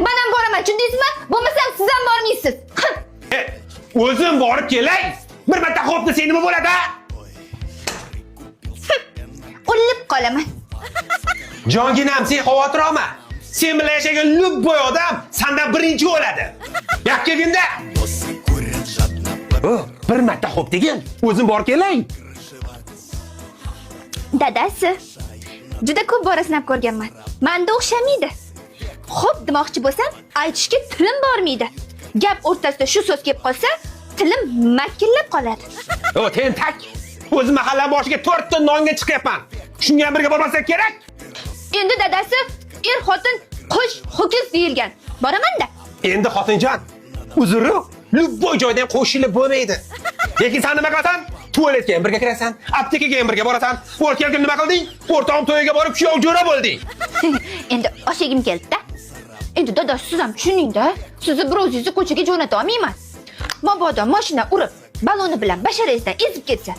Men ham boraman, tushundingizmi? Bo'lmasam siz ham bormaysiz. O'zim borib kelay. Bir marta xo'p desa nima bo'ladi? O'lib qolaman. Jonginam, sen xavotir olma. Sen bilan yashagan любой odam sendan birinchi o'ladi. Gap kelganda. Bir marta xo'p degin, o'zim borib kelay. Dadasi, juda ko'p bora sinab ko'rganman. Menda o'xshamaydi. Xo'p demoqchi bo'lsam, aytishga tilim bormaydi. Gap o'rtasida shu so'z kelib qolsa, tilim makillab qoladi. Tentak. O'z mahalla boshiga 4 ta nonga chiqyapman. Shunga birga bormasak kerak. Endi dadasi xotin qush ho'kiz deyilgan. Boraman-da. Endi xotinjon, uzri любой joydan qo'shilib bo'lmaydi. Lekin sen nima qilasan? Tualetga ham birga kirasan, aptekaga ham birga borasan. O'tgan kun nima qilding? O'rtog'im to'yiga borib kuyov jo'ra bo'lding. Endi oshigim keldi-da. Endi dadasi siz ham tushuning-da. Sizni bir o'zingizni ko'chaga jo'nata olmayman. Mabodo mashina urib, baloni bilan basharangizdan ezib ketsa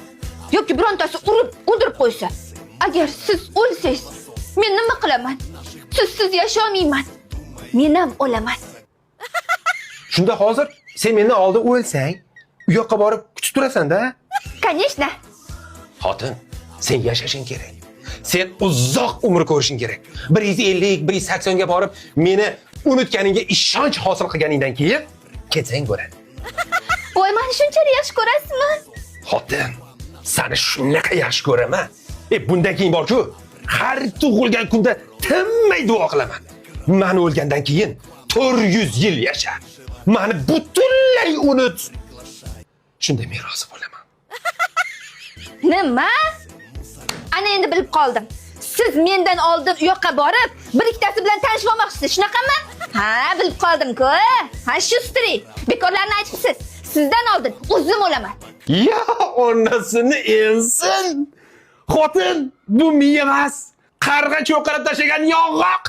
yoki birontasi urib o'ldirib qo'ysa, agar siz o'lsangiz, men nima qilaman? Siz yasha olmayman. Men ham o'laman. Shunda hozir sen mendan oldin o'lsang, u yoqqa borib kutib turasan-da. Конечно. Xotin, sen yashashing kerak. Sen uzoq umr ko'rishing kerak. 150, 180 ga borib meni unutganingga ishonch hosil qilganingdan keyin ketsang bo'ladi. Voy, meni shunchalik yaxshi ko'rasizmi? Xotin, seni shunaqa yaxshi ko'raman. Bundan keyin borku, har tug'ilgan kunda tinmay duo qilaman. Men o'lgandan keyin 400 yil yasha. Meni butunlay unut. Shunda men rozi bo'laman. Nima? Ana endi bilib qoldim. Siz mendan oldin u yoqqa borib, bir ikkitasi bilan tanishib olmoqchisiz, shunaqami? Ha, bilib qoldim-ku. Ha, shu stri. Bekorlarni aytibsiz. Sizdan oldin o'zim o'laman. Ya, onasini ensin. Xotin, bu miya emas. Qarg'a cho'qirib tashlagan yong'oq.